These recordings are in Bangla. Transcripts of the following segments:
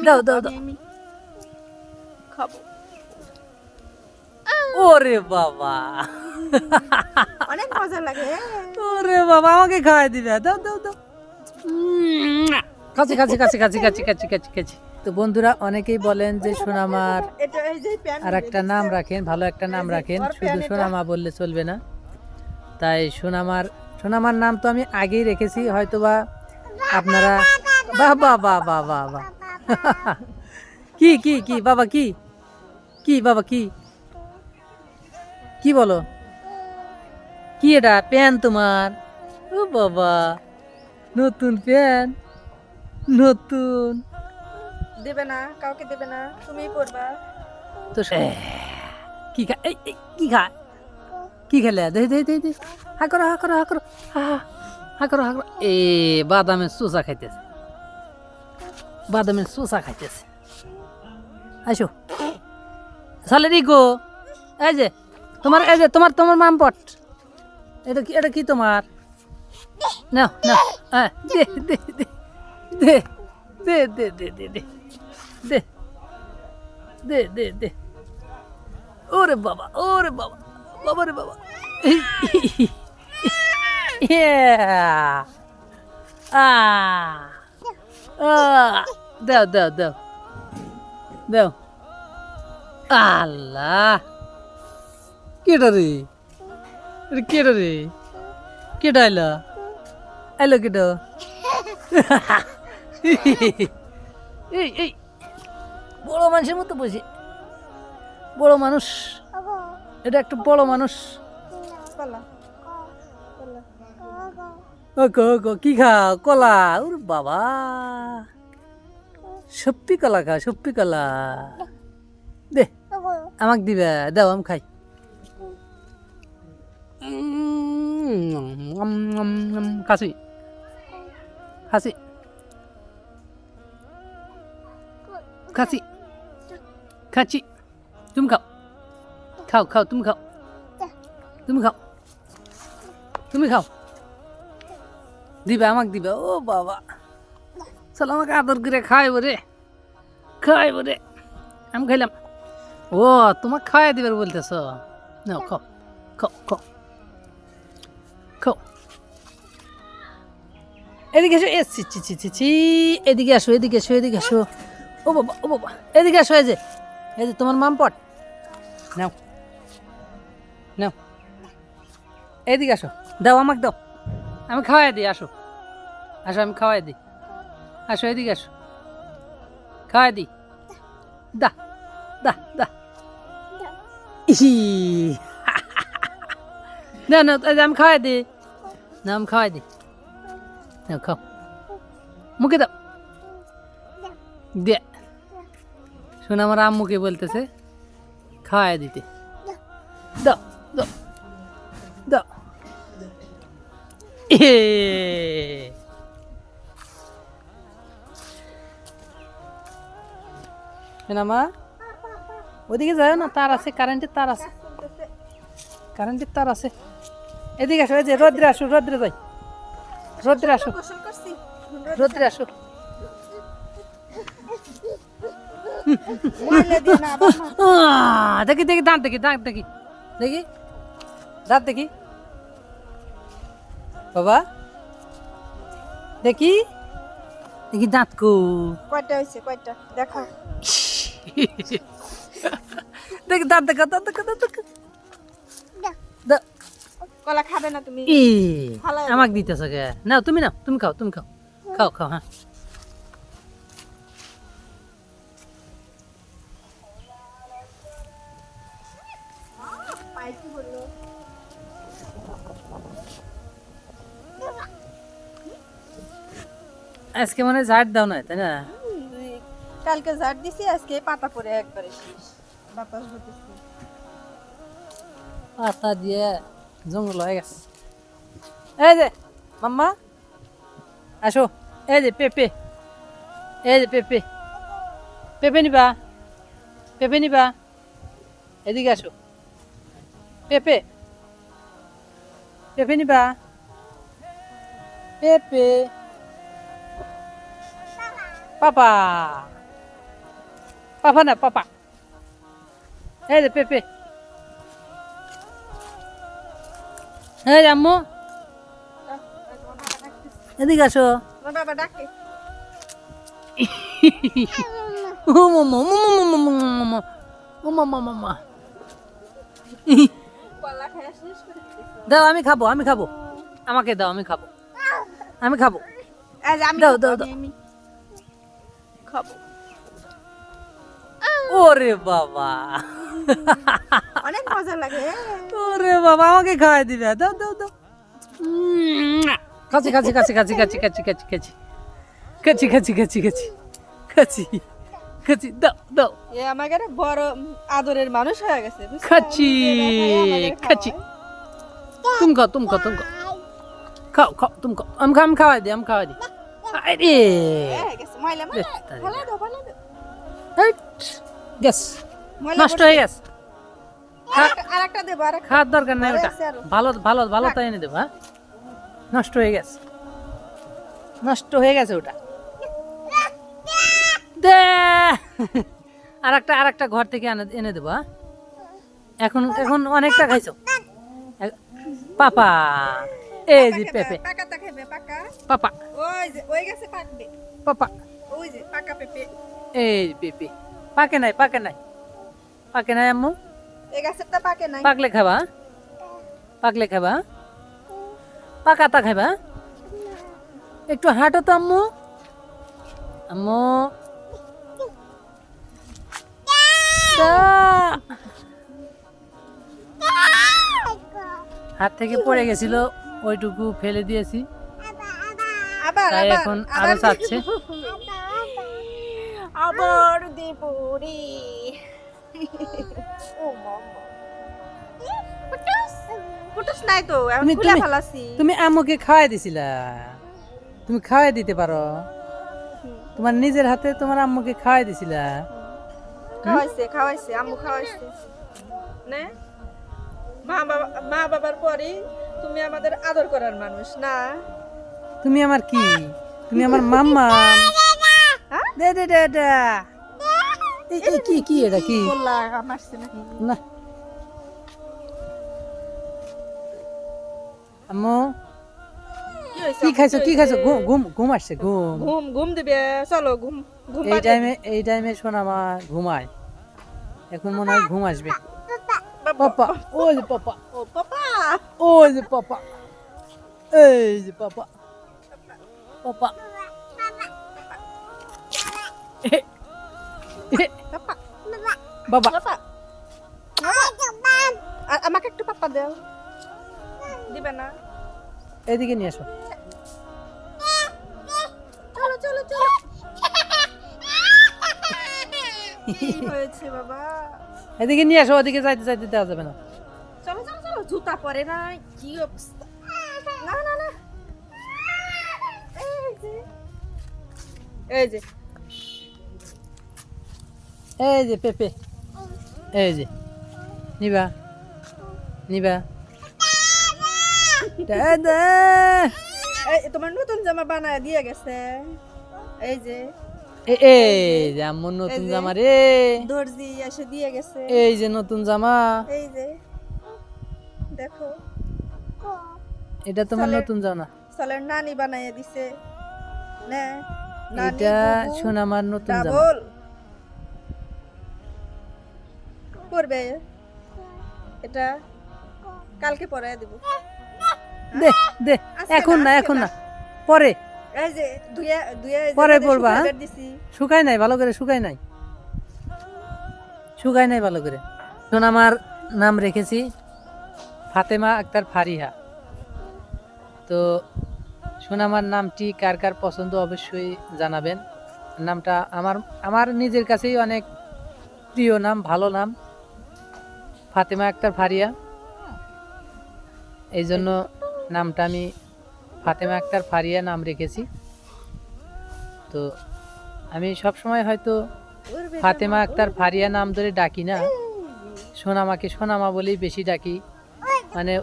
দাও দাও দাও। খাবো। ওরে বাবা, অনেক মজা লাগে। ওরে বাবা, আমাকে খাওয়াই দিবে। দাও দাও দাও। কাছে কাছে কাছে কাছে কাছে কাছে কাছে কাছে। তো বন্ধুরা, অনেকেই বলেন যে সোনামার এটা এই যে প্যান আর একটা নাম রাখেন, ভালো একটা নাম রাখেন, শুধু সোনামা বললে চলবে না। তাই সোনামার নাম তো আমি আগেই রেখেছি, হয়তোবা আপনারা বাহ বাহ বাহ বাহ বাহ বাহ। কি কি কি বাবা, কি কি বাবা, কি কি বলো, কি এটা প্যান তোমার? ও বাবা, নতুন প্যান, নতুন। দেবে না, কাউকে দেবে না, তুমিই পড়বা। তো কি খা, এই এই, কি খা, কি খেলে? দে দে দে দে, হা করো হা করো হা করো, হা হা করো হা করো। এ বাদামের চোষা খাইতেছে, বাদামের চোষা খাইতেছে। আসো সালে রিগো, এই যে তোমার, এই যে তোমার তোমার মামপট, এটা কি, এটা কি তোমার? নাও নাও, হ্যাঁ দে দে দে দে দে দে দে দে দে দে দে দে দে। ওরে বাবা, ওরে বাবা, বাবা রে বাবা। দাও দাও দাও দাও। আল্লাহ, কেটা রে, এটা কেটা রে, কেটা আইলো, আইলো কেটা? এই এই বড় মানুষের মতো বসে, বড় মানুষ, এটা একটা বড় মানুষ। কি খাও? কলা? ওর বাবা, সপ্পি কলা খা, সপ্পি কলা। দে আমাকে দিবে, দাও আমি খাই। খাসি খাসি খাসি খাচ্ছি, তুমি খাও, খাও খাও, তুমি খাও, তুমি খাও, তুমি খাও, দিবে আমাকে দিবে। ও বাবা, চলো আমাকে আদর করে খাইব রে, খাইব রে। আমি খাইলাম। ও তোমাকে খাওয়াই দিবার বলতেছ? নাও খাও খাও খাও খাও। এদিকে আসো, এসছি ছি ছি ছি ছি, এদিকে আসো, এদিকে আসো, এদিকে আসো। ও বাবা, ও বাবা, এদিকে আসো। এই যে তোমার মামপট, নাও নাও, এদিকে আসো, দাও আমাকে দাও, আমি খাওয়াই দিই। আসো আসো, আমি খাওয়াই দিই। আসো এদিকে আসো, খাওয়াই দিই। দা দা দা। ইহি, না না, আমি খাওয়াই দিই, না আমি খাওয়াই দিই। নাও খাও, মুখে দাও, দে। শোনো, আমার আম্মুকে বলতেছে খাওয়াই দিতে। দাও দাও দাও। মা, ওদিকে যাও না, তার আছে, কারেন্টের তার আছে, কারেন্টের তার আছে। এদিকে আসো, এই যে রোদ্রে আসো, রোদ্রে যাই, রোদ্রে আসো, রোদ্রে আসো। দেখি দেখি দাঁত, দেখি দাঁত, দেখি দেখি দাঁত, দেখি বাবা, দেখি দেখি দাঁত কো, কয়টা হয়েছে, কয়টা দেখা। দেখি দাঁত, দেখা দাঁত, দেখা দাঁত, দেখা। কলা খাবে না তুমি? আমাকে দিতেছ কে? নাও তুমি, নাও তুমি খাও, তুমি খাও, খাও খাও। হ্যাঁ, আজকে মানে ঝাড় দাও না, তাই না? কালকে ঝাড় দিছি, আজকে পাতা পরে একবারে শেষ। বাতাস হতেছে, পাতা দিয়ে জঙ্গল হয়ে গেছে। এই যে মাম্মা, আসো। এই যে পেঁপে, এই যে পেঁপে, পেঁপে নিবা, পেঁপে নিবা, এদিকে আসো। পেঁপে, পেঁপে নিবা, পেঁপে। পাপা, পাপা না পাপা, এই যে পেপে, এই যে আম্মু এদিকে আসো। তোমার বাবা ডাকে। ও মামা মামা মামা মামা মামা, কলা খাওয়া শেষ করে দিয়েছে। দাও আমি খাবো, আমি খাবো, আমাকে দাও, আমি খাবো, আমি খাবো। এই যে আমি দাও, খাবো, দাও, আমি- দাও। আমি খাবো। ওরে বাবা, অনেক মজা লাগে। ওরে বাবা, আমাকে খাওয়াই দিবে, দাও দাও দাও। কাছি কাছি কাছি কাছি কাছি কাছি কাছি কাছি কাছি কাছি কাছি কাছি কাছি কাছি, দাও দাও। এ আমাকে একটা বড় আদরের মানুষ হয়ে গেছে, বুঝছো? খাচ্ছি, নিজে দেখায় আমাদের খাচ্ছি। খাওয়ায়। তুমি খাও, তুমি খাও, তুমি খাও, খাও খাও, তুমি খাও, আমি খাওয়াই দিই, আমি খাওয়াই দিই। আরে হয়ে গেছে, ময়লা ময়লা। ফেলে দাও, ফেলে দাও। গ্যাস ময়লা নষ্ট হয়ে গেছে, আরেকটা দেবো, আরেকটা। খাওয়ার দরকার নাই ওটা, আছে আরো। ভালো ভালো ভালো তাই এনে দেবো। হ্যাঁ, নষ্ট হয়ে গেছে, নষ্ট হয়ে গেছে ওটা। দে আর একটা ঘর থেকে এনে দেবো। হ্যাঁ, এখন এখন অনেকটা খাইছো পাপা। এই যে পেঁপে, পাকাটা খাবে, পাকা। পাপা ওই যে, ওই গাছে পাকবে। পাপা, ওই যে, পাকা পেঁপে। এই পেঁপে পাকে নাই, পাকে নাই, পাকে নাই আম্মু, এই গাছেরটা পাকে নাই। পাকলে খাবা, পাকলে খাবা, পাকাতা খাবা। একটু হাঁটো তো আম্মু, আম্মু দা। হাত থেকে পড়ে গেছিল, ওইটুকু ফেলে দিয়েছি, আবার তাই আবার এখন আবার আরো চাচ্ছে। আবার দেব রে। ও মামা, কুটুস নাই তো, আমি তুমি- খুলে তুমি- ফেলাছি। তুমি আম্মুকে খাওয়াই দিছিলা, তুমি খাওয়াই দিতে পারো, তোমার নিজের হাতে তোমার আম্মুকে খাওয়াই দিছিলা। খাওয়াইছে, খাওয়াইছে, আম্মু খাওয়াইছে। না, মা বাবার পরেই তুমি আমাদের আদর করার মানুষ না? তুমি আমার কি, তুমি আমার মাম্মা। হ্যাঁ? দে দে দে দে। এই কি কি এটা কি বললা আমারছে নাকি? না আম্মু হয়েছে? কি খাইছো, কি খাইছো? হয়েছে? ঘুম ঘুম ঘুম আসছে, ঘুম। ঘুম ঘুম দিবে, চলো ঘুম ঘুম এই টাইমে, এই টাইমে শোনা মা ঘুমায়, এখন মনে হয় ঘুম আসবে। পাপা, ওই যে পাপা, ও পাপা, ওই যে পাপা, এই যে পাপা, পাপা। পাপা, বাবা, পাপা, আমাকে একটু পাপা দাও। দিবে না? এদিকে নিয়ে আসো। চলো চলো চলো। কি হয়েছে বাবা? এদিকে নিয়ে আসো, ওদিকে যাইতে যাইতে দেওয়া যাবে না। চলো চলো চলো, জুতা পরে না, কি অবস্থা। না না না, এই যে, এই যে, এই যে পেপে, এই যে নিবা, নিবা। দাদা, এই তোমার নতুন জামা বানায় দিয়ে গেছে। এই যে এই যে আম্মুর নতুন এই যে। জামা রে, দর্জি এসে দিয়ে গেছে। এই যে নতুন জামা, এই যে দেখো, এটা তোমার চলে। নতুন জামা। সালের নানি বানাইয়া দিছে। নে, নানি এটা বুবু, সোনামার নতুন জামা। ডাবল পরবে এটা, কালকে পরায় দিব। দে দে, আজকে এখন না, না, আজকে এখন না। না, পরে এই যে ধুয়ে ধুয়ে এই যে পরে রোদে পরবা, শুকাইবার হ্যাঁ? দিছি। শুকায় নাই ভালো করে, শুকায় নাই, শুকায় নাই ভালো করে। সোনামার নাম রেখেছি ফাতেমা আক্তার ফারিহা। তো সোনামার নামটি কার কার পছন্দ অবশ্যই জানাবেন। নামটা আমার আমার নিজের কাছেই অনেক প্রিয় নাম, ভালো নাম, ফাতেমা আক্তার ফারিয়া। এই জন্য নামটা আমি ফাতেমা আক্তার ফারিয়া নাম রেখেছি। তো আমি সবসময় হয়তো উড়বে ফাতেমা জামা, আক্তার ফারিয়া নাম ধরে ডাকি না, সোনামাকে সোনামা বলেই বেশি ডাকি। মানে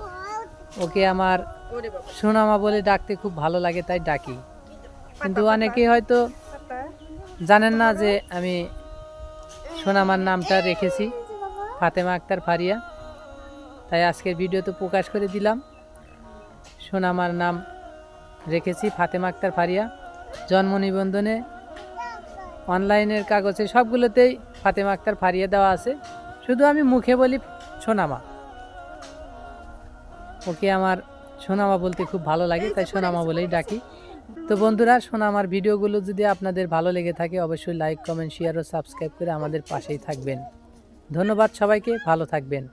ওকে আমার ওরে বাবা, সোনামা বলে ডাকতে খুব ভালো লাগে, তাই ডাকি। কিন্তু অনেকেই হয়তো পাপা, জানেন না যে আমি সোনামার নামটা রেখেছি ফাতেমা আক্তার ফারিয়া। তাই আজকের ভিডিওতে প্রকাশ করে দিলাম, সোনামার নাম রেখেছি ফাতেমা আক্তার ফারিয়া। জন্ম নিবন্ধনে, অনলাইনের কাগজে সবগুলোতেই ফাতেমা আক্তার ফারিয়া দেওয়া আছে, শুধু আমি মুখে বলি সোনামা। ওকে আমার সোনামা বলতে খুব ভালো লাগে, তাই সোনামা বলেই ডাকি। তো বন্ধুরা, সোনামার ভিডিওগুলো যদি আপনাদের ভালো লেগে থাকে অবশ্যই লাইক, কমেন্ট, শেয়ার ও সাবস্ক্রাইব করে আমাদের পাশেই থাকবেন। ধন্যবাদ সবাইকে, ভালো থাকবেন।